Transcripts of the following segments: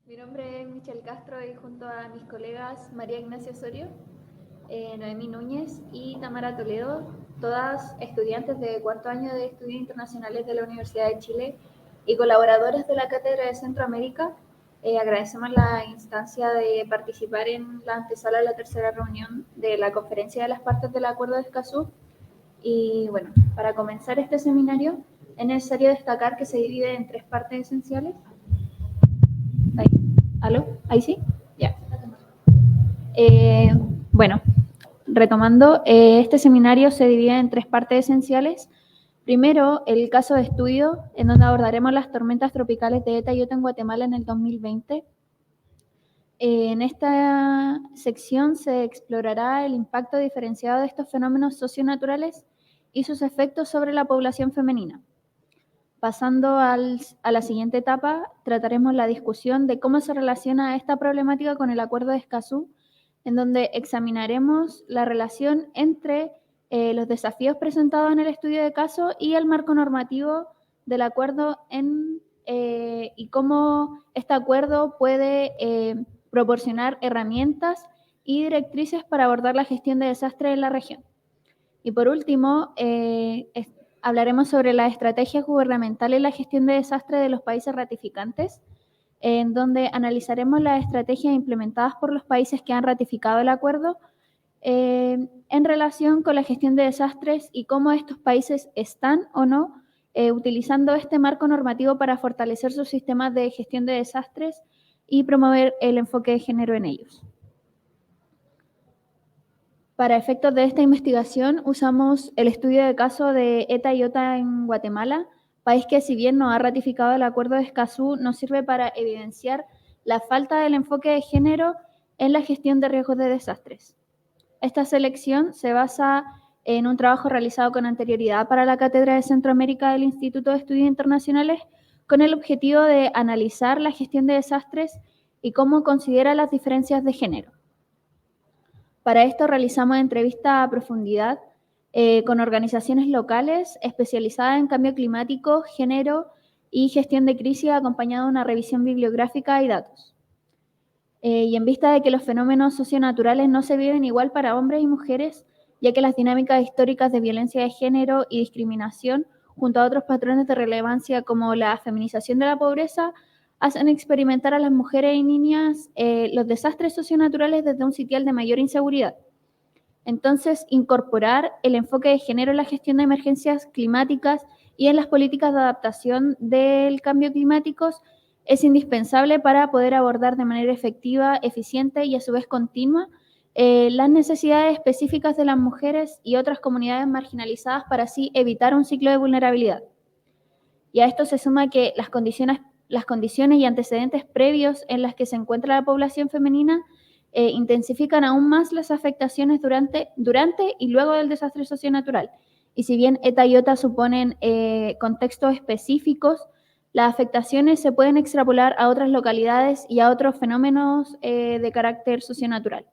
Mi nombre es Michelle Castro y junto a mis colegas María Ignacia Osorio, Noemí Núñez y Tamara Toledo, todas estudiantes de cuarto año de Estudios Internacionales de la Universidad de Chile y colaboradoras de la Cátedra de Centroamérica, agradecemos la instancia de participar en la antesala de la tercera reunión de la Conferencia de las Partes del Acuerdo de Escazú. Y bueno, para comenzar este seminario es necesario destacar que se divide en tres partes esenciales. Ahí. ¿Aló? ¿Ahí sí? Ya. Bueno, retomando, este seminario se divide en tres partes esenciales. Primero, el caso de estudio, en donde abordaremos las tormentas tropicales de ETA y IOTA en Guatemala en el 2020. En esta sección se explorará el impacto diferenciado de estos fenómenos socionaturales y sus efectos sobre la población femenina. Pasando a la siguiente etapa, trataremos la discusión de cómo se relaciona esta problemática con el Acuerdo de Escazú, en donde examinaremos la relación entre los desafíos presentados en el estudio de caso y el marco normativo del acuerdo y cómo este acuerdo puede proporcionar herramientas y directrices para abordar la gestión de desastres en la región. Y por último, hablaremos sobre la estrategia gubernamental en la gestión de desastres de los países ratificantes, en donde analizaremos las estrategias implementadas por los países que han ratificado el acuerdo en relación con la gestión de desastres y cómo estos países están o no utilizando este marco normativo para fortalecer sus sistemas de gestión de desastres y promover el enfoque de género en ellos. Para efectos de esta investigación usamos el estudio de caso de ETA y IOTA en Guatemala, país que si bien no ha ratificado el Acuerdo de Escazú, nos sirve para evidenciar la falta del enfoque de género en la gestión de riesgos de desastres. Esta selección se basa en un trabajo realizado con anterioridad para la Cátedra de Centroamérica del Instituto de Estudios Internacionales con el objetivo de analizar la gestión de desastres y cómo considera las diferencias de género. Para esto realizamos entrevistas a profundidad con organizaciones locales especializadas en cambio climático, género y gestión de crisis, acompañado de una revisión bibliográfica y datos. Y en vista de que los fenómenos socionaturales no se viven igual para hombres y mujeres, ya que las dinámicas históricas de violencia de género y discriminación, junto a otros patrones de relevancia como la feminización de la pobreza, hacen experimentar a las mujeres y niñas los desastres socionaturales desde un sitial de mayor inseguridad. Entonces, incorporar el enfoque de género en la gestión de emergencias climáticas y en las políticas de adaptación del cambio climático es indispensable para poder abordar de manera efectiva, eficiente y a su vez continua las necesidades específicas de las mujeres y otras comunidades marginalizadas para así evitar un ciclo de vulnerabilidad. Y a esto se suma que las condiciones y antecedentes previos en las que se encuentra la población femenina intensifican aún más las afectaciones durante y luego del desastre socionatural. Y si bien ETA y IOTA suponen contextos específicos, las afectaciones se pueden extrapolar a otras localidades y a otros fenómenos de carácter socionatural.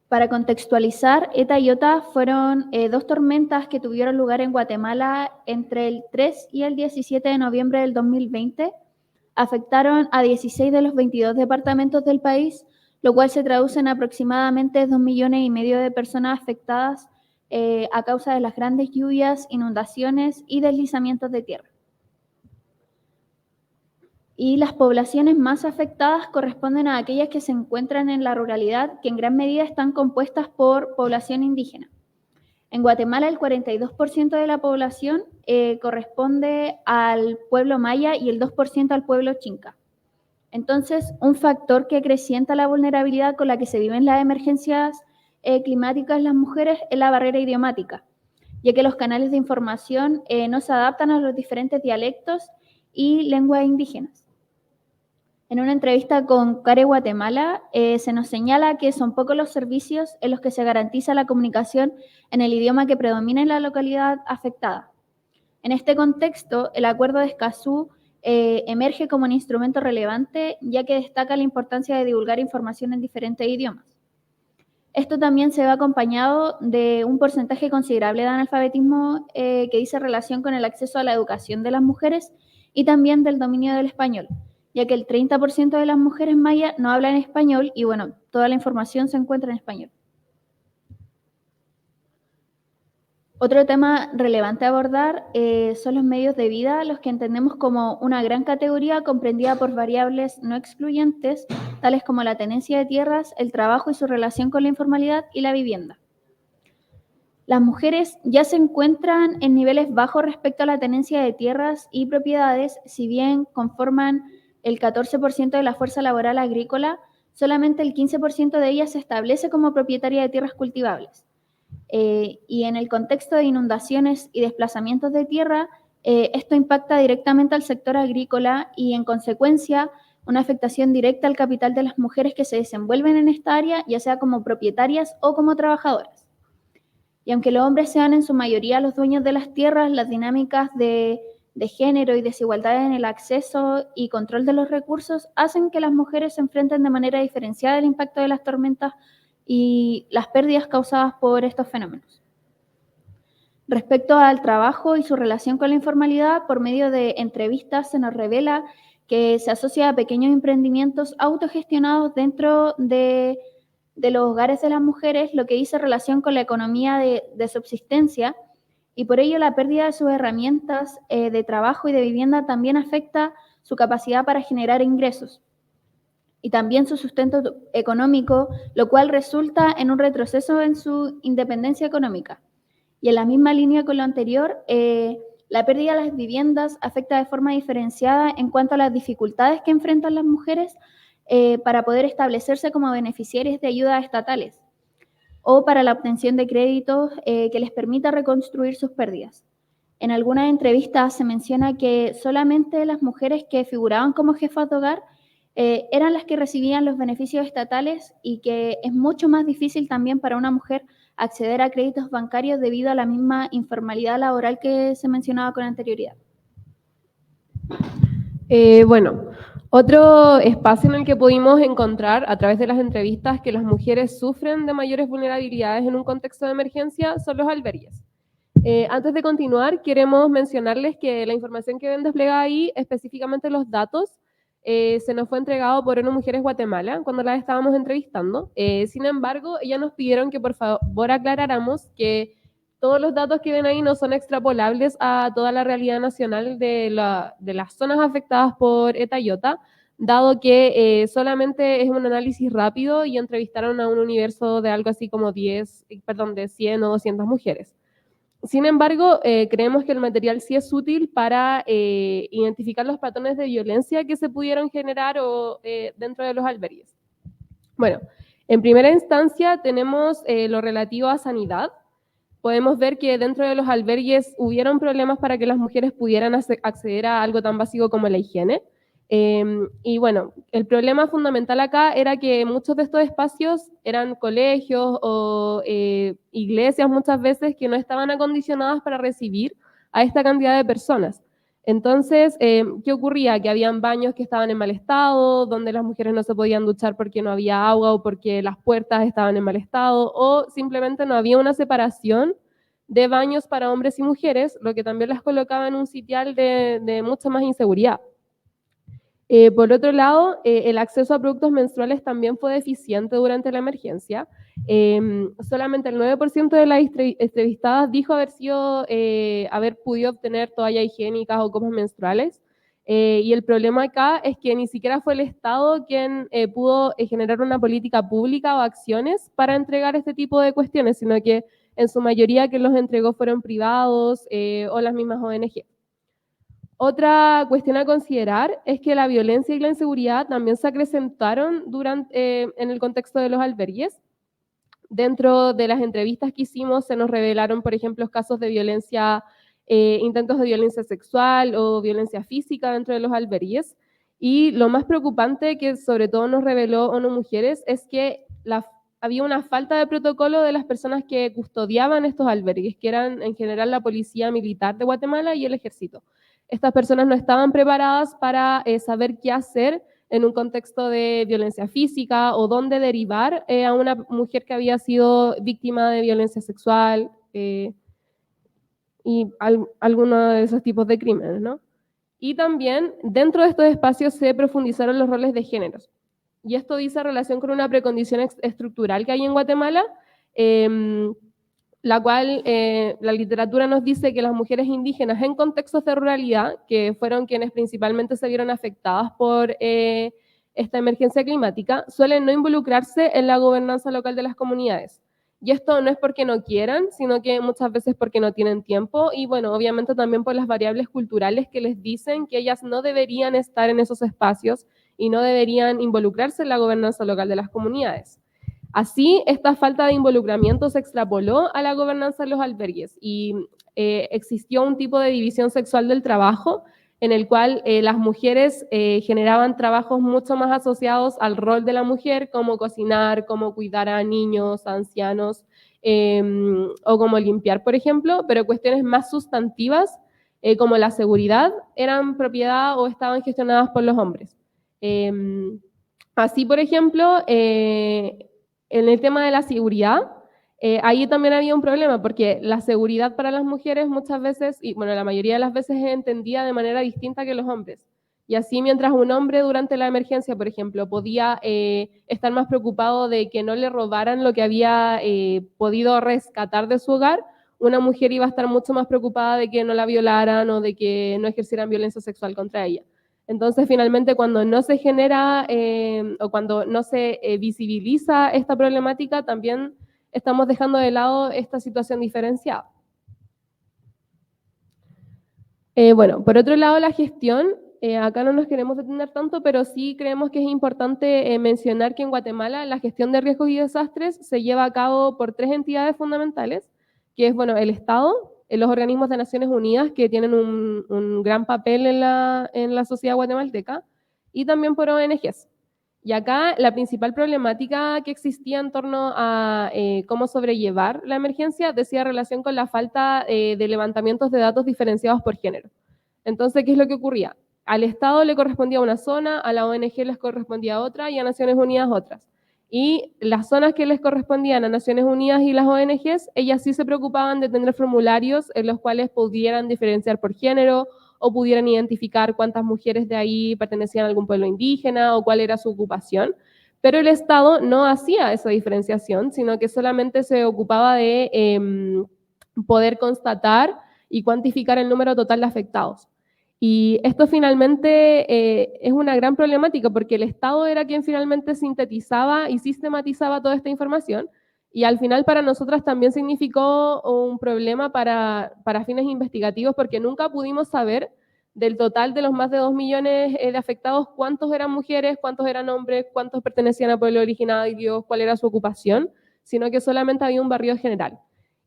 Para contextualizar, ETA y IOTA fueron dos tormentas que tuvieron lugar en Guatemala entre el 3 y el 17 de noviembre del 2020. Afectaron a 16 de los 22 departamentos del país, lo cual se traduce en aproximadamente 2,5 millones de personas afectadas a causa de las grandes lluvias, inundaciones y deslizamientos de tierra. Y las poblaciones más afectadas corresponden a aquellas que se encuentran en la ruralidad, que en gran medida están compuestas por población indígena. En Guatemala, el 42% de la población corresponde al pueblo maya y el 2% al pueblo chinca. Entonces, un factor que acrecienta la vulnerabilidad con la que se viven las emergencias climáticas en las mujeres es la barrera idiomática, ya que los canales de información no se adaptan a los diferentes dialectos y lenguas indígenas. En una entrevista con CARE Guatemala, se nos señala que son pocos los servicios en los que se garantiza la comunicación en el idioma que predomina en la localidad afectada. En este contexto, el Acuerdo de Escazú emerge como un instrumento relevante, ya que destaca la importancia de divulgar información en diferentes idiomas. Esto también se ve acompañado de un porcentaje considerable de analfabetismo que dice relación con el acceso a la educación de las mujeres y también del dominio del español, ya que el 30% de las mujeres mayas no hablan español y bueno, toda la información se encuentra en español. Otro tema relevante a abordar son los medios de vida, los que entendemos como una gran categoría comprendida por variables no excluyentes, tales como la tenencia de tierras, el trabajo y su relación con la informalidad y la vivienda. Las mujeres ya se encuentran en niveles bajos respecto a la tenencia de tierras y propiedades, si bien conforman el 14% de la fuerza laboral agrícola, solamente el 15% de ellas se establece como propietaria de tierras cultivables. Y en el contexto de inundaciones y desplazamientos de tierra, esto impacta directamente al sector agrícola y, en consecuencia, una afectación directa al capital de las mujeres que se desenvuelven en esta área, ya sea como propietarias o como trabajadoras. Y aunque los hombres sean en su mayoría los dueños de las tierras, las dinámicas de género y desigualdades en el acceso y control de los recursos hacen que las mujeres se enfrenten de manera diferenciada el impacto de las tormentas y las pérdidas causadas por estos fenómenos. Respecto al trabajo y su relación con la informalidad, por medio de entrevistas se nos revela que se asocia a pequeños emprendimientos autogestionados dentro de los hogares de las mujeres, lo que dice relación con la economía de subsistencia, y por ello la pérdida de sus herramientas de trabajo y de vivienda también afecta su capacidad para generar ingresos y también su sustento económico, lo cual resulta en un retroceso en su independencia económica. Y en la misma línea con lo anterior, la pérdida de las viviendas afecta de forma diferenciada en cuanto a las dificultades que enfrentan las mujeres para poder establecerse como beneficiarias de ayudas estatales o para la obtención de créditos que les permita reconstruir sus pérdidas. En algunas entrevistas se menciona que solamente las mujeres que figuraban como jefas de hogar eran las que recibían los beneficios estatales y que es mucho más difícil también para una mujer acceder a créditos bancarios debido a la misma informalidad laboral que se mencionaba con anterioridad. Bueno, otro espacio en el que pudimos encontrar a través de las entrevistas que las mujeres sufren de mayores vulnerabilidades en un contexto de emergencia son los albergues. Antes de continuar, queremos mencionarles que la información que ven desplegada ahí, específicamente los datos, se nos fue entregado por ONU Mujeres Guatemala cuando las estábamos entrevistando. Sin embargo, ellas nos pidieron que por favor aclaráramos que todos los datos que ven ahí no son extrapolables a toda la realidad nacional de las zonas afectadas por ETA y OTA, dado que solamente es un análisis rápido y entrevistaron a un universo de algo así como de 100 o 200 mujeres. Sin embargo, creemos que el material sí es útil para identificar los patrones de violencia que se pudieron generar dentro de los albergues. Bueno, en primera instancia tenemos lo relativo a sanidad. Podemos ver que dentro de los albergues hubieron problemas para que las mujeres pudieran acceder a algo tan básico como la higiene. Y bueno, el problema fundamental acá era que muchos de estos espacios eran colegios o iglesias muchas veces que no estaban acondicionadas para recibir a esta cantidad de personas. Entonces, ¿qué ocurría? Que habían baños que estaban en mal estado, donde las mujeres no se podían duchar porque no había agua o porque las puertas estaban en mal estado, o simplemente no había una separación de baños para hombres y mujeres, lo que también las colocaba en un sitial de mucha más inseguridad. Por otro lado, el acceso a productos menstruales también fue deficiente durante la emergencia. Solamente el 9% de las entrevistadas dijo haber podido obtener toallas higiénicas o copas menstruales. Y el problema acá es que ni siquiera fue el Estado quien pudo generar una política pública o acciones para entregar este tipo de cuestiones, sino que en su mayoría quien los entregó fueron privados o las mismas ONG. Otra cuestión a considerar es que la violencia y la inseguridad también se acrecentaron en el contexto de los albergues. Dentro de las entrevistas que hicimos se nos revelaron, por ejemplo, casos de violencia, intentos de violencia sexual o violencia física dentro de los albergues. Y lo más preocupante que sobre todo nos reveló ONU Mujeres es que había una falta de protocolo de las personas que custodiaban estos albergues, que eran en general la Policía Militar de Guatemala y el Ejército. Estas personas no estaban preparadas para saber qué hacer en un contexto de violencia física o dónde derivar a una mujer que había sido víctima de violencia sexual y alguno de esos tipos de crímenes, ¿no? Y también dentro de estos espacios se profundizaron los roles de géneros. Y esto dice relación con una precondición estructural que hay en Guatemala, la cual la literatura nos dice que las mujeres indígenas en contextos de ruralidad, que fueron quienes principalmente se vieron afectadas por esta emergencia climática, suelen no involucrarse en la gobernanza local de las comunidades. Y esto no es porque no quieran, sino que muchas veces porque no tienen tiempo y bueno, obviamente también por las variables culturales que les dicen que ellas no deberían estar en esos espacios y no deberían involucrarse en la gobernanza local de las comunidades. Así, esta falta de involucramiento se extrapoló a la gobernanza de los albergues y existió un tipo de división sexual del trabajo en el cual las mujeres generaban trabajos mucho más asociados al rol de la mujer, como cocinar, como cuidar a niños, a ancianos, o como limpiar, por ejemplo, pero cuestiones más sustantivas, como la seguridad, eran propiedad o estaban gestionadas por los hombres. Así, por ejemplo, en el tema de la seguridad, ahí también había un problema, porque la seguridad para las mujeres muchas veces, y bueno, la mayoría de las veces es entendida de manera distinta que los hombres. Y así, mientras un hombre durante la emergencia, por ejemplo, podía estar más preocupado de que no le robaran lo que había podido rescatar de su hogar, una mujer iba a estar mucho más preocupada de que no la violaran o de que no ejercieran violencia sexual contra ella. Entonces, finalmente, cuando no se genera o cuando no se visibiliza esta problemática, también estamos dejando de lado esta situación diferenciada. Bueno, por otro lado, la gestión, acá no nos queremos detener tanto, pero sí creemos que es importante mencionar que en Guatemala la gestión de riesgos y desastres se lleva a cabo por 3 entidades fundamentales, que es, bueno, el Estado, los organismos de Naciones Unidas, que tienen un gran papel en la sociedad guatemalteca, y también por ONGs. Y acá la principal problemática que existía en torno a cómo sobrellevar la emergencia decía relación con la falta de levantamientos de datos diferenciados por género. Entonces, ¿qué es lo que ocurría? Al Estado le correspondía una zona, a la ONG les correspondía otra y a Naciones Unidas otras. Y las zonas que les correspondían a Naciones Unidas y las ONGs, ellas sí se preocupaban de tener formularios en los cuales pudieran diferenciar por género o pudieran identificar cuántas mujeres de ahí pertenecían a algún pueblo indígena o cuál era su ocupación. Pero el Estado no hacía esa diferenciación, sino que solamente se ocupaba de poder constatar y cuantificar el número total de afectados. Y esto finalmente es una gran problemática porque el Estado era quien finalmente sintetizaba y sistematizaba toda esta información y al final para nosotras también significó un problema para fines investigativos porque nunca pudimos saber del total de los más de 2 millones de afectados cuántos eran mujeres, cuántos eran hombres, cuántos pertenecían al pueblo originario, cuál era su ocupación, sino que solamente había un barrido general.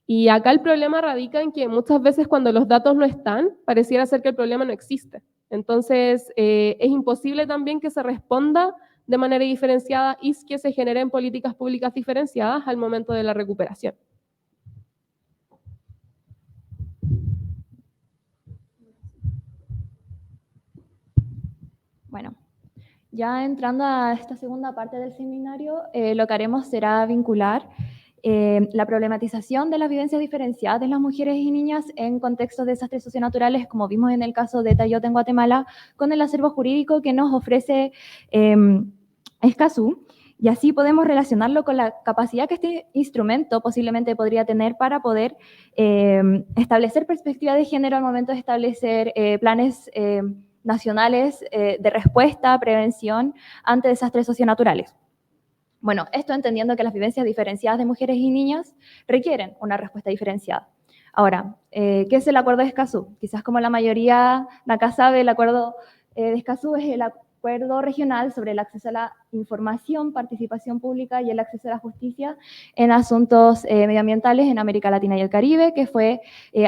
Y acá el problema radica en que muchas veces cuando los datos no están, pareciera ser que el problema no existe. Entonces, es imposible también que se responda de manera diferenciada y que se generen políticas públicas diferenciadas al momento de la recuperación. Bueno, ya entrando a esta segunda parte del seminario, lo que haremos será vincular la problematización de las vivencias diferenciadas de las mujeres y niñas en contextos de desastres socionaturales, como vimos en el caso de Eta y Ota en Guatemala, con el acervo jurídico que nos ofrece Escazú, y así podemos relacionarlo con la capacidad que este instrumento posiblemente podría tener para poder establecer perspectiva de género al momento de establecer planes nacionales de respuesta, prevención ante desastres socionaturales. Bueno, esto entendiendo que las vivencias diferenciadas de mujeres y niñas requieren una respuesta diferenciada. Ahora, ¿qué es el acuerdo de Escazú? Quizás como la mayoría de acá sabe, el acuerdo de Escazú es el acuerdo regional sobre el acceso a la información, participación pública y el acceso a la justicia en asuntos medioambientales en América Latina y el Caribe, que fue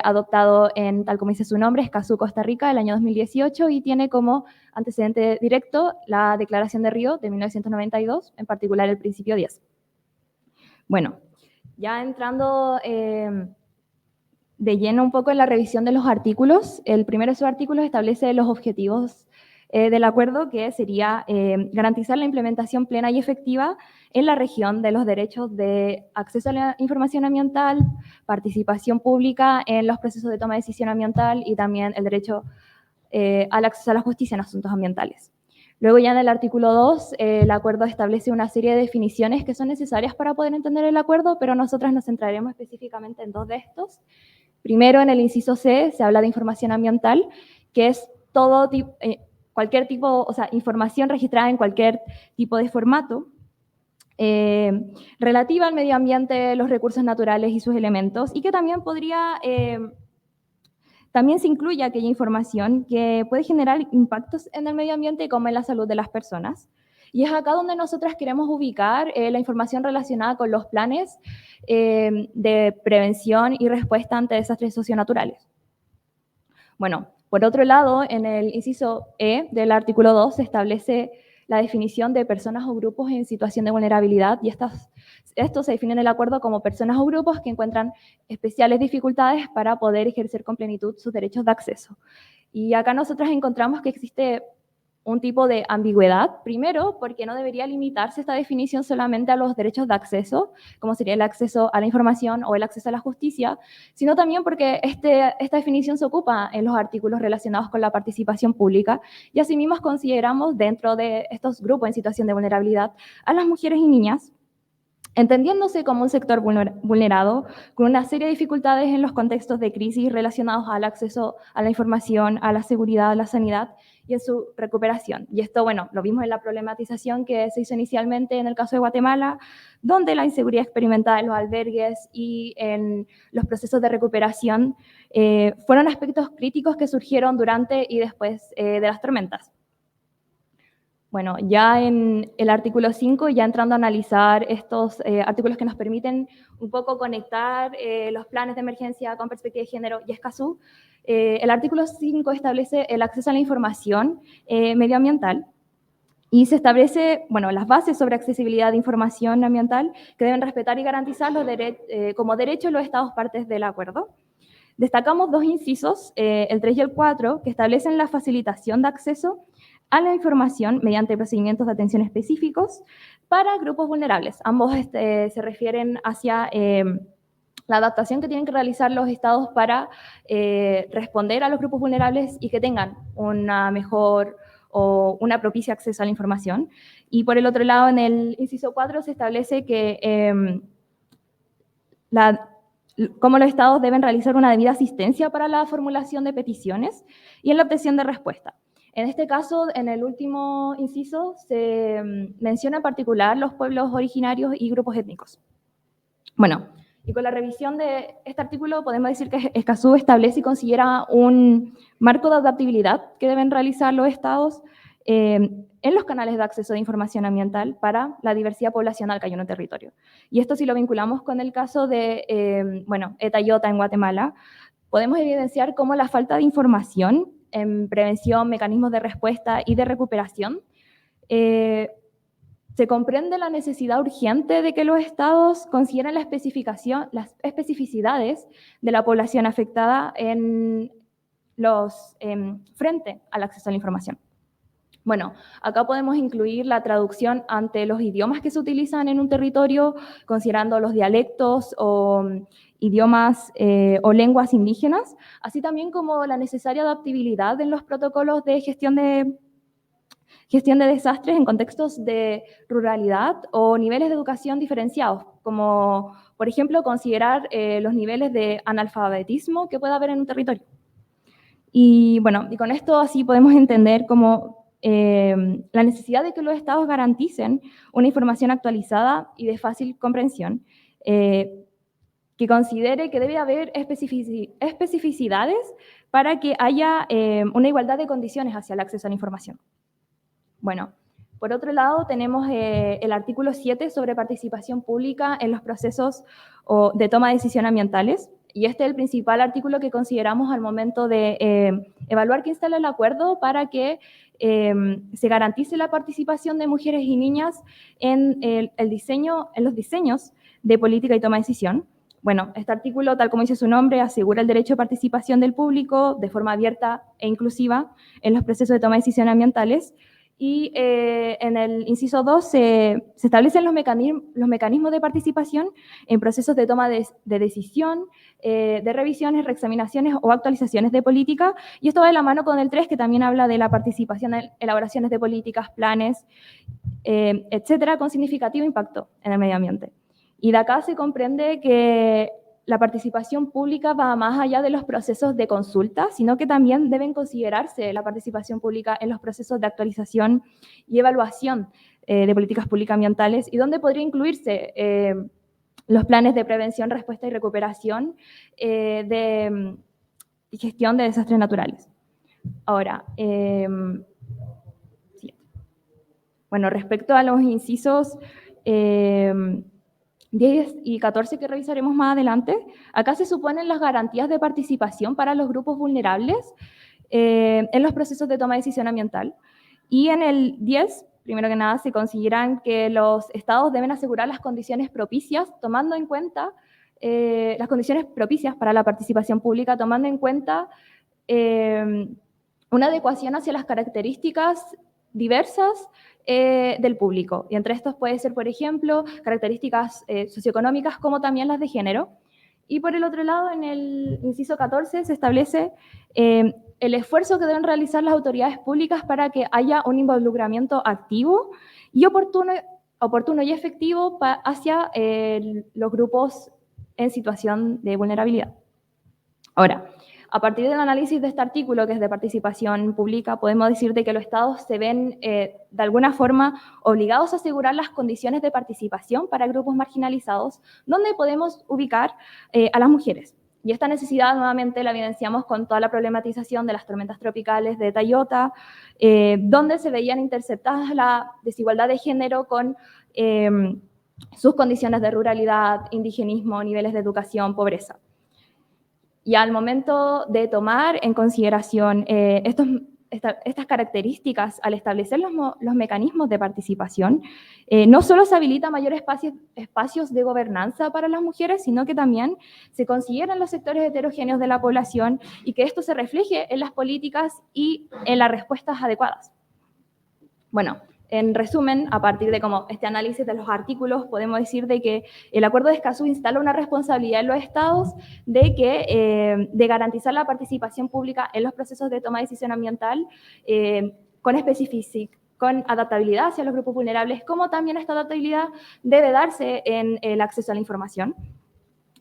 adoptado en, tal como dice su nombre, Escazú, Costa Rica, el año 2018 y tiene como antecedente directo la Declaración de Río de 1992, en particular el principio 10. Bueno, ya entrando de lleno un poco en la revisión de los artículos, el primero de sus artículos establece los objetivos del acuerdo, que sería garantizar la implementación plena y efectiva en la región de los derechos de acceso a la información ambiental, participación pública en los procesos de toma de decisión ambiental y también el derecho al acceso a la justicia en asuntos ambientales. Luego ya en el artículo 2, el acuerdo establece una serie de definiciones que son necesarias para poder entender el acuerdo, pero nosotras nos centraremos específicamente en 2 de estos. Primero, en el inciso C, se habla de información ambiental, que es todo cualquier tipo, o sea, información registrada en cualquier tipo de formato, relativa al medio ambiente, los recursos naturales y sus elementos, y que también también se incluye aquella información que puede generar impactos en el medio ambiente como en la salud de las personas. Y es acá donde nosotras queremos ubicar la información relacionada con los planes de prevención y respuesta ante desastres socionaturales. Bueno, por otro lado, en el inciso E del artículo 2 se establece la definición de personas o grupos en situación de vulnerabilidad, y estos se definen en el acuerdo como personas o grupos que encuentran especiales dificultades para poder ejercer con plenitud sus derechos de acceso. Y acá nosotras encontramos que existe un tipo de ambigüedad, primero porque no debería limitarse esta definición solamente a los derechos de acceso, como sería el acceso a la información o el acceso a la justicia, sino también porque esta definición se ocupa en los artículos relacionados con la participación pública, y asimismo consideramos dentro de estos grupos en situación de vulnerabilidad a las mujeres y niñas, entendiéndose como un sector vulnerado, con una serie de dificultades en los contextos de crisis relacionados al acceso a la información, a la seguridad, a la sanidad y en su recuperación. Y esto, bueno, lo vimos en la problematización que se hizo inicialmente en el caso de Guatemala, donde la inseguridad experimentada en los albergues y en los procesos de recuperación fueron aspectos críticos que surgieron durante y después de las tormentas. Bueno, ya en el artículo 5, ya entrando a analizar estos artículos que nos permiten un poco conectar los planes de emergencia con perspectiva de género y Escazú, el artículo 5 establece el acceso a la información medioambiental y se establece, bueno, las bases sobre accesibilidad de información ambiental que deben respetar y garantizar como derecho los estados partes del acuerdo. Destacamos 2 incisos, el 3 y el 4, que establecen la facilitación de acceso a la información mediante procedimientos de atención específicos para grupos vulnerables. Ambos se refieren hacia la adaptación que tienen que realizar los estados para responder a los grupos vulnerables y que tengan una mejor o una propicia acceso a la información. Y por el otro lado, en el inciso 4 se establece que cómo los estados deben realizar una debida asistencia para la formulación de peticiones y en la obtención de respuesta. En este caso, en el último inciso, se menciona en particular los pueblos originarios y grupos étnicos. Bueno, y con la revisión de este artículo podemos decir que Escazú establece y considera un marco de adaptabilidad que deben realizar los estados en los canales de acceso de información ambiental para la diversidad poblacional que hay en un territorio. Y esto si lo vinculamos con el caso de, ETA y OTA en Guatemala, podemos evidenciar cómo la falta de información en prevención, mecanismos de respuesta y de recuperación, se comprende la necesidad urgente de que los estados consideren las especificidades de la población afectada frente al acceso a la información. Bueno, acá podemos incluir la traducción ante los idiomas que se utilizan en un territorio, considerando los dialectos o idiomas o lenguas indígenas, así también como la necesaria adaptabilidad en los protocolos de gestión de desastres en contextos de ruralidad o niveles de educación diferenciados, como por ejemplo considerar los niveles de analfabetismo que pueda haber en un territorio. Y bueno, y con esto así podemos entender cómo la necesidad de que los estados garanticen una información actualizada y de fácil comprensión, que considere que debe haber especificidades para que haya una igualdad de condiciones hacia el acceso a la información. Bueno, por otro lado tenemos el artículo 7 sobre participación pública en los procesos de toma de decisión ambientales, y este es el principal artículo que consideramos al momento de evaluar que instala el acuerdo para que se garantice la participación de mujeres y niñas en los diseños de política y toma de decisión. Bueno, este artículo, tal como dice su nombre, asegura el derecho de participación del público de forma abierta e inclusiva en los procesos de toma de decisiones ambientales, Y en el inciso 2 se establecen los mecanismos de participación en procesos de toma de decisión, de revisiones, reexaminaciones o actualizaciones de política, y esto va de la mano con el 3, que también habla de la participación en elaboraciones de políticas, planes, etcétera, con significativo impacto en el medio ambiente. Y de acá se comprende que la participación pública va más allá de los procesos de consulta, sino que también deben considerarse la participación pública en los procesos de actualización y evaluación de políticas públicas ambientales, y donde podría incluirse los planes de prevención, respuesta y recuperación y gestión de desastres naturales. Ahora, bueno, respecto a los incisos 10 y 14 que revisaremos más adelante, acá se suponen las garantías de participación para los grupos vulnerables en los procesos de toma de decisión ambiental. Y en el 10, primero que nada, se consideran que los estados deben asegurar las condiciones propicias, tomando en cuenta las condiciones propicias para la participación pública, tomando en cuenta una adecuación hacia las características diversas del público. Y entre estos puede ser, por ejemplo, características socioeconómicas como también las de género. Y por el otro lado, en el inciso 14 se establece el esfuerzo que deben realizar las autoridades públicas para que haya un involucramiento activo y oportuno y efectivo hacia los grupos en situación de vulnerabilidad. Ahora, a partir del análisis de este artículo, que es de participación pública, podemos decir de que los estados se ven de alguna forma obligados a asegurar las condiciones de participación para grupos marginalizados, donde podemos ubicar a las mujeres. Y esta necesidad nuevamente la evidenciamos con toda la problematización de las tormentas tropicales de Eta y Iota, donde se veían interceptadas la desigualdad de género con sus condiciones de ruralidad, indigenismo, niveles de educación, pobreza. Y al momento de tomar en consideración estas características, al establecer los mecanismos de participación, no solo se habilita mayores espacios de gobernanza para las mujeres, sino que también se consideran los sectores heterogéneos de la población y que esto se refleje en las políticas y en las respuestas adecuadas. Bueno, en resumen, a partir de como este análisis de los artículos, podemos decir de que el Acuerdo de Escazú instala una responsabilidad en los estados de garantizar la participación pública en los procesos de toma de decisión ambiental con especificidad, con adaptabilidad hacia los grupos vulnerables, como también esta adaptabilidad debe darse en el acceso a la información.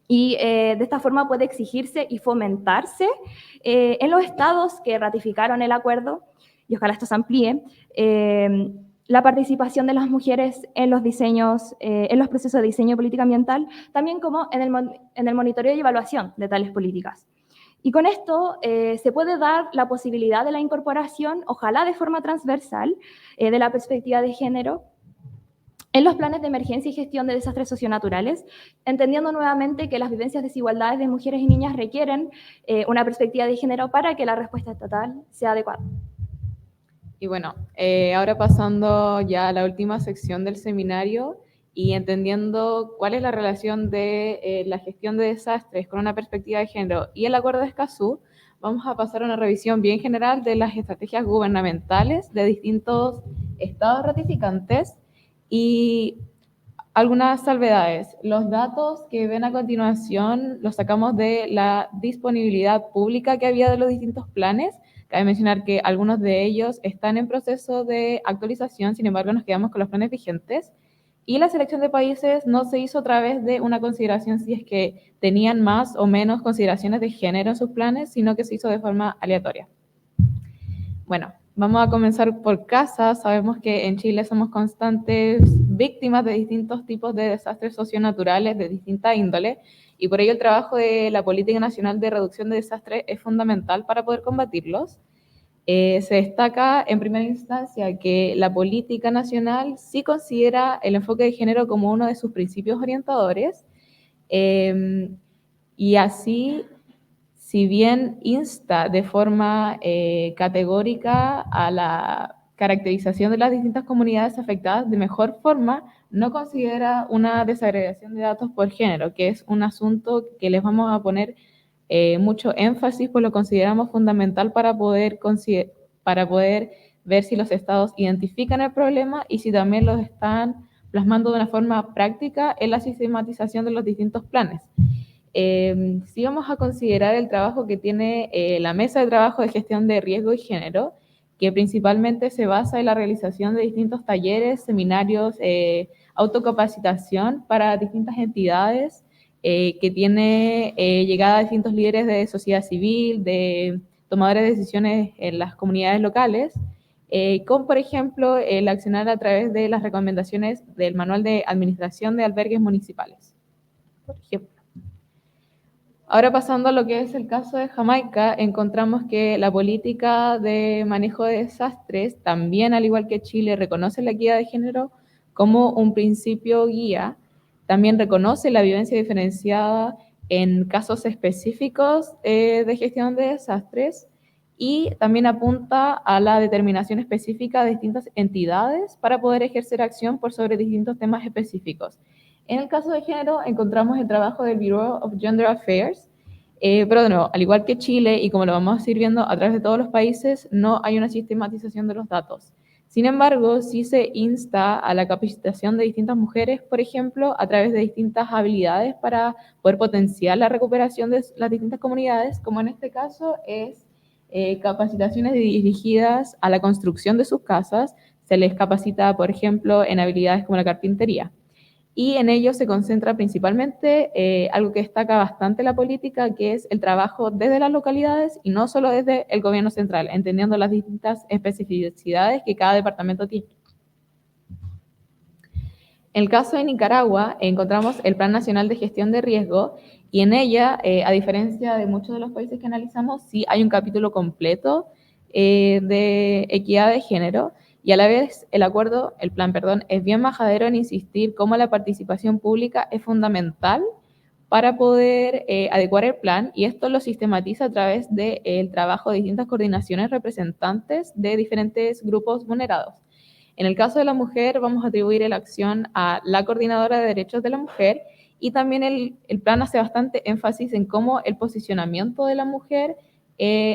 Y de esta forma puede exigirse y fomentarse en los estados que ratificaron el acuerdo, y ojalá esto se amplíe, la participación de las mujeres en los diseños, en los procesos de diseño de política ambiental, también como en el monitoreo y evaluación de tales políticas. Y con esto se puede dar la posibilidad de la incorporación, ojalá de forma transversal, de la perspectiva de género en los planes de emergencia y gestión de desastres socionaturales, entendiendo nuevamente que las vivencias de desigualdades de mujeres y niñas requieren una perspectiva de género para que la respuesta estatal sea adecuada. Y bueno, ahora pasando ya a la última sección del seminario y entendiendo cuál es la relación de la gestión de desastres con una perspectiva de género y el Acuerdo de Escazú, vamos a pasar a una revisión bien general de las estrategias gubernamentales de distintos estados ratificantes y algunas salvedades. Los datos que ven a continuación los sacamos de la disponibilidad pública que había de los distintos planes. Cabe mencionar que algunos de ellos están en proceso de actualización, sin embargo nos quedamos con los planes vigentes. Y la selección de países no se hizo a través de una consideración si es que tenían más o menos consideraciones de género en sus planes, sino que se hizo de forma aleatoria. Bueno, vamos a comenzar por casa. Sabemos que en Chile somos constantes víctimas de distintos tipos de desastres socionaturales de distinta índole, y por ello el trabajo de la Política Nacional de Reducción de Desastres es fundamental para poder combatirlos. Se destaca en primera instancia que la política nacional sí considera el enfoque de género como uno de sus principios orientadores, y así, si bien insta de forma categórica a la caracterización de las distintas comunidades afectadas de mejor forma, no considera una desagregación de datos por género, que es un asunto que les vamos a poner mucho énfasis, pues lo consideramos fundamental para poder ver si los estados identifican el problema y si también los están plasmando de una forma práctica en la sistematización de los distintos planes. Si vamos a considerar el trabajo que tiene la Mesa de Trabajo de Gestión de Riesgo y Género, que principalmente se basa en la realización de distintos talleres, seminarios, autocapacitación para distintas entidades, que tiene llegada a distintos líderes de sociedad civil, de tomadores de decisiones en las comunidades locales, con, por ejemplo, el accionar a través de las recomendaciones del Manual de Administración de Albergues Municipales, por ejemplo. Ahora pasando a lo que es el caso de Jamaica, encontramos que la política de manejo de desastres, también al igual que Chile, reconoce la equidad de género como un principio guía, también reconoce la vivencia diferenciada en casos específicos de gestión de desastres y también apunta a la determinación específica de distintas entidades para poder ejercer acción por sobre distintos temas específicos. En el caso de género encontramos el trabajo del Bureau of Gender Affairs, pero de nuevo, al igual que Chile y como lo vamos a ir viendo a través de todos los países, no hay una sistematización de los datos. Sin embargo, sí se insta a la capacitación de distintas mujeres, por ejemplo, a través de distintas habilidades para poder potenciar la recuperación de las distintas comunidades, como en este caso es capacitaciones dirigidas a la construcción de sus casas. Se les capacita, por ejemplo, en habilidades como la carpintería. Y en ello se concentra principalmente algo que destaca bastante la política, que es el trabajo desde las localidades y no solo desde el gobierno central, entendiendo las distintas especificidades que cada departamento tiene. En el caso de Nicaragua, encontramos el Plan Nacional de Gestión de Riesgo y en ella, a diferencia de muchos de los países que analizamos, sí hay un capítulo completo de equidad de género. Y a la vez el plan, es bien majadero en insistir cómo la participación pública es fundamental para poder adecuar el plan, y esto lo sistematiza a través del trabajo de distintas coordinaciones representantes de diferentes grupos vulnerados. En el caso de la mujer, vamos a atribuir la acción a la Coordinadora de Derechos de la Mujer, y también el plan hace bastante énfasis en cómo el posicionamiento de la mujer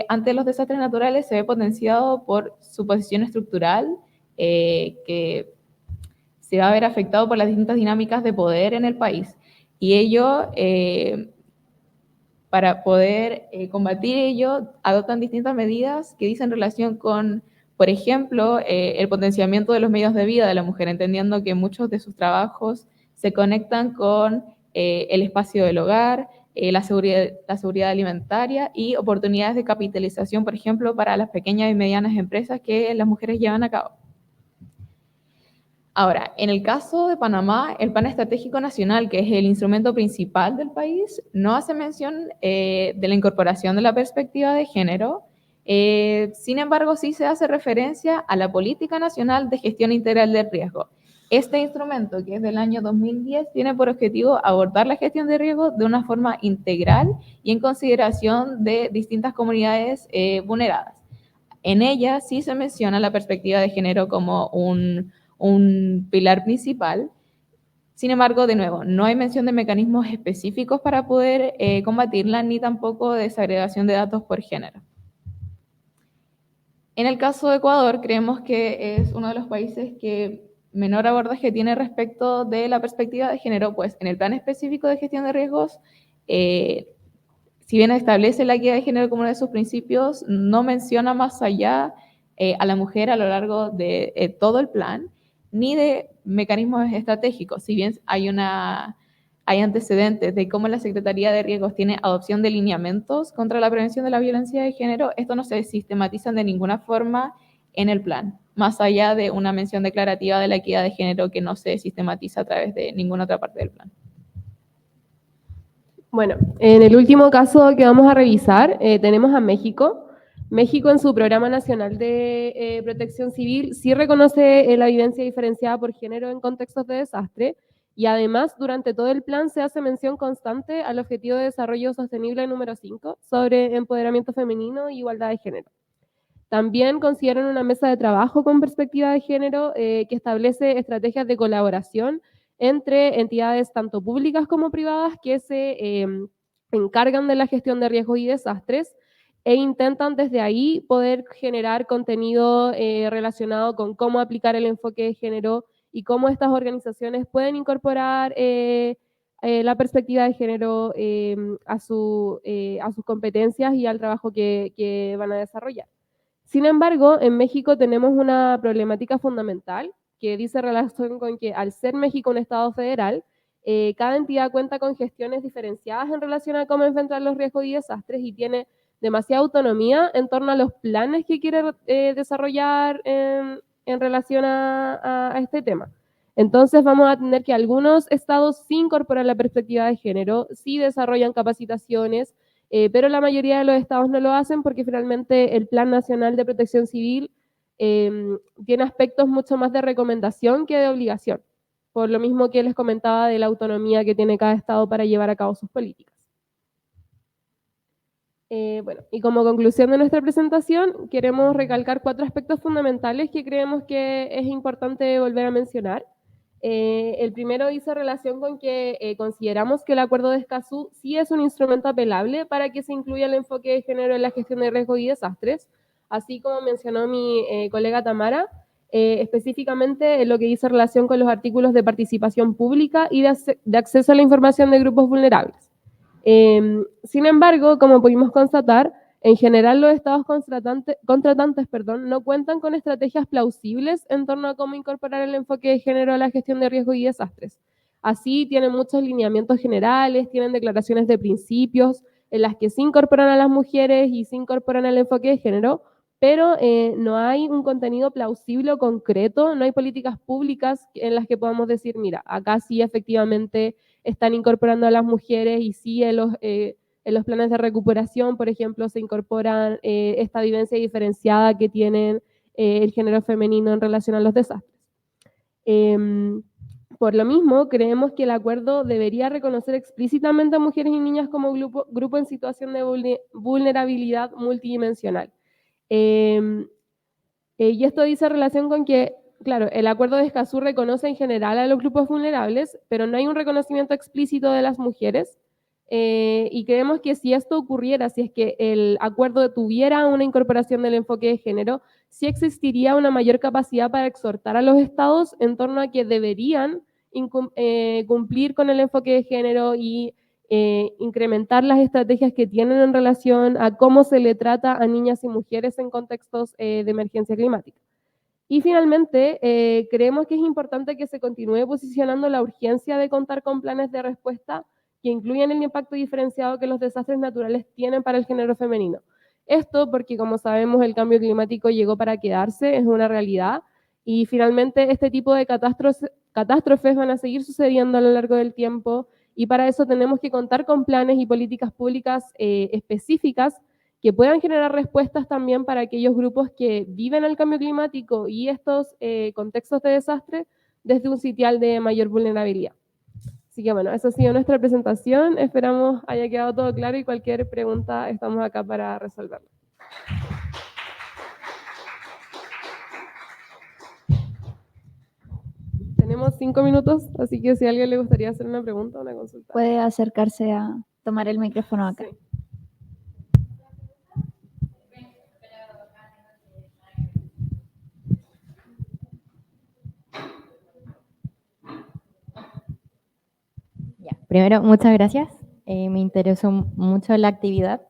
ante los desastres naturales se ve potenciado por su posición estructural, que se va a ver afectado por las distintas dinámicas de poder en el país. Y ello, para poder combatir ello, adoptan distintas medidas que dicen relación con, por ejemplo, el potenciamiento de los medios de vida de la mujer, entendiendo que muchos de sus trabajos se conectan con el espacio del hogar, la seguridad alimentaria y oportunidades de capitalización, por ejemplo, para las pequeñas y medianas empresas que las mujeres llevan a cabo. Ahora, en el caso de Panamá, el Plan Estratégico Nacional, que es el instrumento principal del país, no hace mención de la incorporación de la perspectiva de género. Sin embargo, sí se hace referencia a la Política Nacional de Gestión Integral del Riesgo. Este instrumento, que es del año 2010, tiene por objetivo abordar la gestión de riesgo de una forma integral y en consideración de distintas comunidades vulneradas. En ella sí se menciona la perspectiva de género como un pilar principal. Sin embargo, de nuevo, no hay mención de mecanismos específicos para poder combatirla, ni tampoco de desagregación de datos por género. En el caso de Ecuador, creemos que es uno de los países que menor abordaje tiene respecto de la perspectiva de género, pues en el plan específico de gestión de riesgos, si bien establece la equidad de género como uno de sus principios, no menciona más allá a la mujer a lo largo de todo el plan, ni de mecanismos estratégicos. Si bien hay antecedentes de cómo la Secretaría de Riesgos tiene adopción de lineamientos contra la prevención de la violencia de género, esto no se sistematiza de ninguna forma en el plan, más allá de una mención declarativa de la equidad de género que no se sistematiza a través de ninguna otra parte del plan. Bueno, en el último caso que vamos a revisar, tenemos a México. México en su Programa Nacional de Protección Civil sí reconoce la vivencia diferenciada por género en contextos de desastre, y además durante todo el plan se hace mención constante al Objetivo de Desarrollo Sostenible número 5 sobre empoderamiento femenino e igualdad de género. También consideran una mesa de trabajo con perspectiva de género que establece estrategias de colaboración entre entidades tanto públicas como privadas que se encargan de la gestión de riesgos y desastres, e intentan desde ahí poder generar contenido relacionado con cómo aplicar el enfoque de género y cómo estas organizaciones pueden incorporar la perspectiva de género a sus competencias y al trabajo que van a desarrollar. Sin embargo, en México tenemos una problemática fundamental que dice relación con que al ser México un estado federal, cada entidad cuenta con gestiones diferenciadas en relación a cómo enfrentar los riesgos y desastres y tiene demasiada autonomía en torno a los planes que quiere desarrollar en relación a este tema. Entonces vamos a tener que algunos estados sí incorporan la perspectiva de género, sí desarrollan capacitaciones, pero la mayoría de los estados no lo hacen porque finalmente el Plan Nacional de Protección Civil tiene aspectos mucho más de recomendación que de obligación, por lo mismo que les comentaba de la autonomía que tiene cada estado para llevar a cabo sus políticas. Bueno, y como conclusión de nuestra presentación, queremos recalcar 4 aspectos fundamentales que creemos que es importante volver a mencionar. El primero dice relación con que consideramos que el Acuerdo de Escazú sí es un instrumento apelable para que se incluya el enfoque de género en la gestión de riesgos y desastres, así como mencionó mi colega Tamara, específicamente en lo que dice relación con los artículos de participación pública y de acceso a la información de grupos vulnerables. Sin embargo, como pudimos constatar, en general los estados contratantes no cuentan con estrategias plausibles en torno a cómo incorporar el enfoque de género a la gestión de riesgos y desastres. Así tienen muchos lineamientos generales, tienen declaraciones de principios en las que se incorporan a las mujeres y se incorporan el enfoque de género, pero no hay un contenido plausible o concreto, no hay políticas públicas en las que podamos decir, mira, acá sí efectivamente están incorporando a las mujeres y sí en los planes de recuperación, por ejemplo, se incorporan esta vivencia diferenciada que tienen el género femenino en relación a los desastres. Por lo mismo, creemos que el acuerdo debería reconocer explícitamente a mujeres y niñas como grupo en situación de vulnerabilidad multidimensional. Y esto dice relación con que, claro, el Acuerdo de Escazú reconoce en general a los grupos vulnerables, pero no hay un reconocimiento explícito de las mujeres. Y creemos que si esto ocurriera, si es que el acuerdo tuviera una incorporación del enfoque de género, sí existiría una mayor capacidad para exhortar a los estados en torno a que deberían cumplir con el enfoque de género y incrementar las estrategias que tienen en relación a cómo se le trata a niñas y mujeres en contextos de emergencia climática. Y finalmente, creemos que es importante que se continúe posicionando la urgencia de contar con planes de respuesta que incluyan el impacto diferenciado que los desastres naturales tienen para el género femenino. Esto porque, como sabemos, el cambio climático llegó para quedarse, es una realidad, y finalmente este tipo de catástrofes van a seguir sucediendo a lo largo del tiempo, y para eso tenemos que contar con planes y políticas públicas específicas que puedan generar respuestas también para aquellos grupos que viven el cambio climático y estos contextos de desastre desde un sitial de mayor vulnerabilidad. Así que bueno, esa ha sido nuestra presentación. Esperamos haya quedado todo claro y cualquier pregunta estamos acá para resolverla. Tenemos 5 minutos, así que si a alguien le gustaría hacer una pregunta o una consulta. Puede acercarse a tomar el micrófono acá. Sí. Ya, primero, muchas gracias. Me interesó mucho la actividad,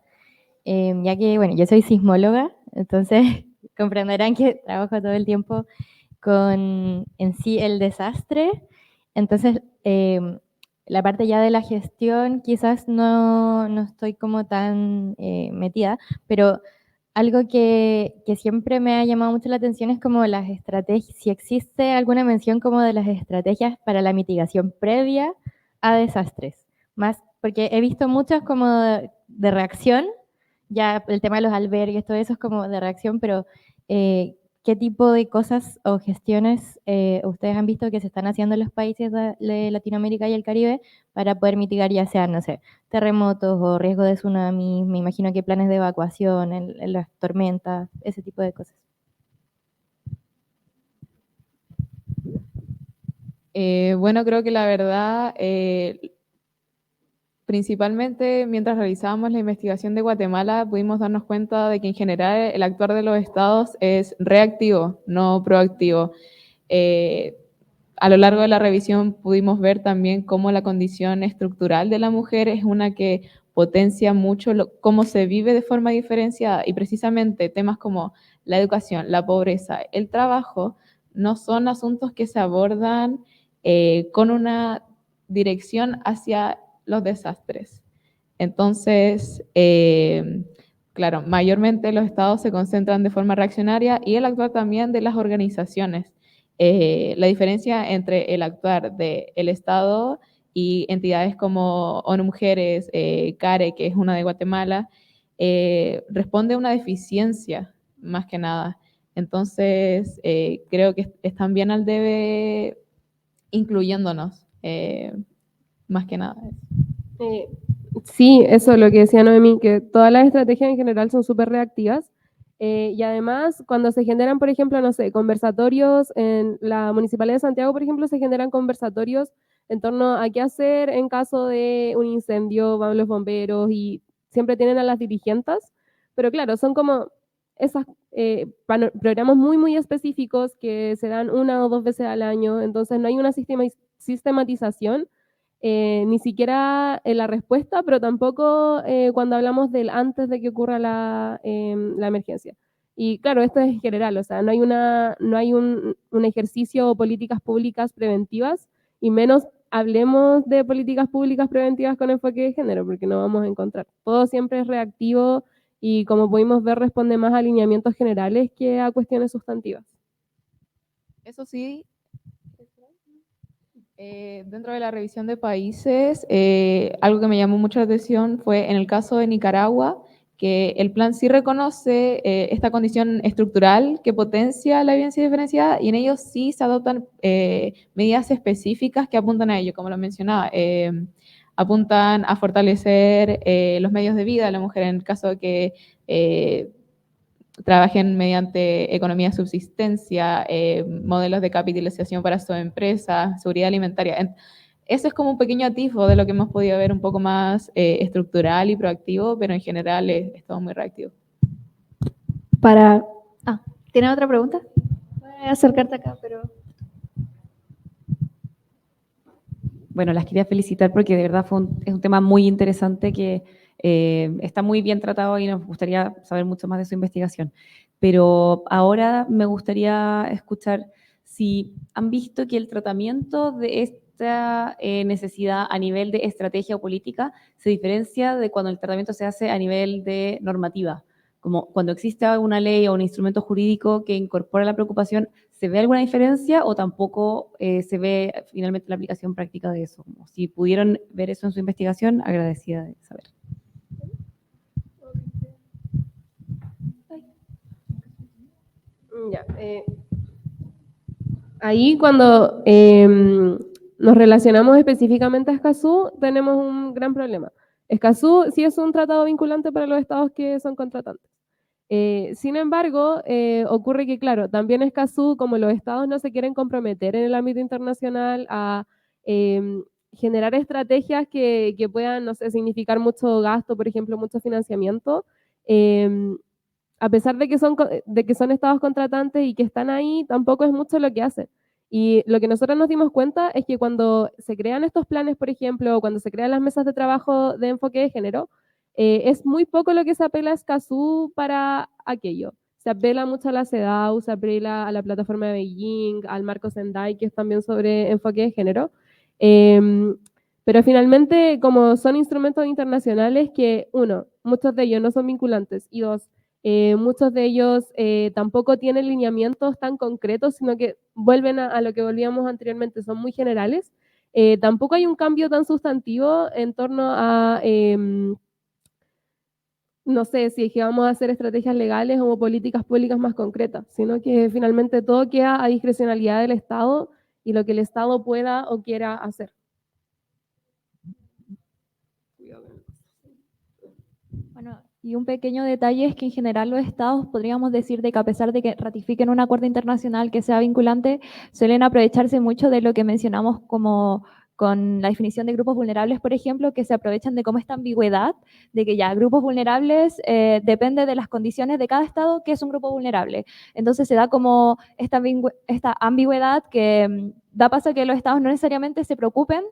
ya que, bueno, yo soy sismóloga, entonces comprenderán que trabajo todo el tiempo con en sí el desastre. Entonces, la parte ya de la gestión quizás no estoy como tan metida, pero algo que siempre me ha llamado mucho la atención es como las estrategias, si existe alguna mención como de las estrategias para la mitigación previa a desastres. Más, porque he visto muchas como de reacción, ya el tema de los albergues, todo eso es como de reacción, pero ¿qué tipo de cosas o gestiones ustedes han visto que se están haciendo en los países de Latinoamérica y el Caribe para poder mitigar ya sean, no sé, terremotos o riesgo de tsunami? Me imagino que planes de evacuación en las tormentas, ese tipo de cosas. Bueno, creo que la verdad, principalmente mientras realizábamos la investigación de Guatemala, pudimos darnos cuenta de que en general el actuar de los estados es reactivo, no proactivo. A lo largo de la revisión pudimos ver también cómo la condición estructural de la mujer es una que potencia mucho cómo se vive de forma diferenciada, y precisamente temas como la educación, la pobreza, el trabajo, no son asuntos que se abordan con una dirección hacia los desastres. Entonces, claro, mayormente los estados se concentran de forma reaccionaria y el actuar también de las organizaciones. La diferencia entre el actuar del Estado y entidades como ONU Mujeres, CARE, que es una de Guatemala, responde a una deficiencia, más que nada. Entonces, creo que están bien al debe incluyéndonos, más que nada. Sí, eso es lo que decía Noemí, que todas las estrategias en general son súper reactivas. Y además, cuando se generan, por ejemplo, no sé, conversatorios en la Municipalidad de Santiago, por ejemplo, se generan conversatorios en torno a qué hacer en caso de un incendio, van los bomberos y siempre tienen a las dirigentes, pero claro, son como esos programas muy, muy específicos que se dan 1 o 2 veces al año, entonces no hay una sistematización ni siquiera en la respuesta, pero tampoco cuando hablamos del antes de que ocurra la emergencia. Y claro, esto es en general, o sea, no hay un ejercicio o políticas públicas preventivas, y menos hablemos de políticas públicas preventivas con enfoque de género, porque no vamos a encontrar. Todo siempre es reactivo y, como pudimos ver, responde más a alineamientos generales que a cuestiones sustantivas. Eso sí, dentro de la revisión de países, algo que me llamó mucho la atención fue en el caso de Nicaragua, que el plan sí reconoce esta condición estructural que potencia la evidencia diferenciada, y en ellos sí se adoptan medidas específicas que apuntan a ello, como lo mencionaba. Apuntan a fortalecer los medios de vida de la mujer en el caso de que trabajen mediante economía de subsistencia, modelos de capitalización para su empresa, seguridad alimentaria. Eso es como un pequeño atisbo de lo que hemos podido ver un poco más estructural y proactivo, pero en general es todo muy reactivo. ¿Tiene otra pregunta? Puedes acercarte acá, pero... Bueno, las quería felicitar porque de verdad es un tema muy interesante que está muy bien tratado y nos gustaría saber mucho más de su investigación. Pero ahora me gustaría escuchar si han visto que el tratamiento de esta necesidad a nivel de estrategia o política se diferencia de cuando el tratamiento se hace a nivel de normativa. Como cuando existe una ley o un instrumento jurídico que incorpora la preocupación, ¿se ve alguna diferencia o tampoco se ve finalmente la aplicación práctica de eso? Como si pudieron ver eso en su investigación, agradecida de saber. Ya, ahí cuando nos relacionamos específicamente a Escazú, tenemos un gran problema. Escazú sí es un tratado vinculante para los estados que son contratantes. Sin embargo, ocurre que, claro, también Escazú, como los estados no se quieren comprometer en el ámbito internacional a generar estrategias que puedan, no sé, significar mucho gasto, por ejemplo, mucho financiamiento, a pesar de que son estados contratantes y que están ahí, tampoco es mucho lo que hacen. Y lo que nosotros nos dimos cuenta es que cuando se crean estos planes, por ejemplo, o cuando se crean las mesas de trabajo de enfoque de género, es muy poco lo que se apela a Escazú para aquello. Se apela mucho a la CEDAW, se apela a la plataforma de Beijing, al marco Sendai, que es también sobre enfoque de género. Pero finalmente, como son instrumentos internacionales que, uno, muchos de ellos no son vinculantes, y dos, muchos de ellos tampoco tienen lineamientos tan concretos, sino que vuelven a lo que volvíamos anteriormente, son muy generales. Tampoco hay un cambio tan sustantivo en torno a, no sé, si es que vamos a hacer estrategias legales o políticas públicas más concretas, sino que finalmente todo queda a discrecionalidad del Estado y lo que el Estado pueda o quiera hacer. Bueno, y un pequeño detalle es que en general los estados, podríamos decir de que a pesar de que ratifiquen un acuerdo internacional que sea vinculante, suelen aprovecharse mucho de lo que mencionamos como con la definición de grupos vulnerables, por ejemplo, que se aprovechan de cómo esta ambigüedad, de que ya grupos vulnerables depende de las condiciones de cada estado que es un grupo vulnerable. Entonces se da como esta ambigüedad que da paso a que los estados no necesariamente se preocupen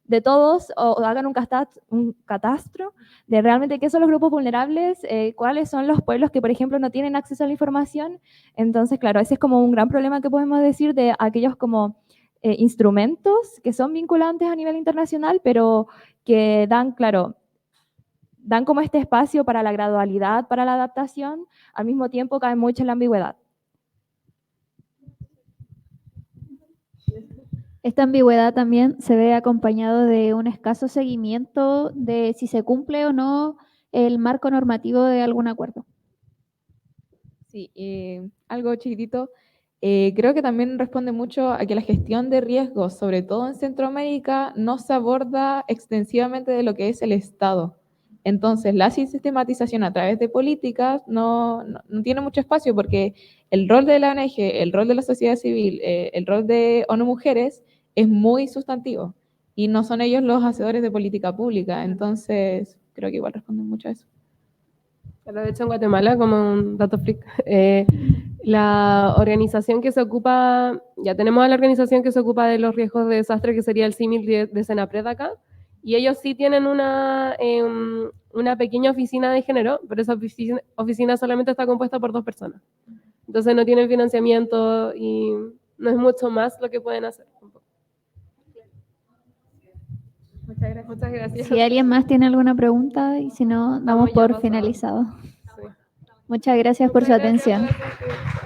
de todos o hagan un catastro de realmente qué son los grupos vulnerables, cuáles son los pueblos que, por ejemplo, no tienen acceso a la información. Entonces, claro, ese es como un gran problema que podemos decir de aquellos como instrumentos que son vinculantes a nivel internacional, pero que dan, claro, dan como este espacio para la gradualidad, para la adaptación, al mismo tiempo caen mucho en la ambigüedad. Esta ambigüedad también se ve acompañado de un escaso seguimiento de si se cumple o no el marco normativo de algún acuerdo. Sí, algo chiquitito. Creo que también responde mucho a que la gestión de riesgos, sobre todo en Centroamérica, no se aborda extensivamente de lo que es el Estado. Entonces, la sistematización a través de políticas no tiene mucho espacio porque el rol de la ONG, el rol de la sociedad civil, el rol de ONU Mujeres es muy sustantivo y no son ellos los hacedores de política pública. Entonces, creo que igual responden mucho a eso. Pero de hecho en Guatemala, como un dato freak, la organización que se ocupa, ya tenemos a la organización que se ocupa de los riesgos de desastre, que sería el símil de Senapred acá, y ellos sí tienen una pequeña oficina de género, pero esa oficina solamente está compuesta por 2 personas. Entonces no tienen financiamiento y no es mucho más lo que pueden hacer. Muchas gracias. Si alguien más tiene alguna pregunta y si no, damos ya por pasado. finalizado. Sí. Muchas gracias por su Muchas gracias atención. por la atención.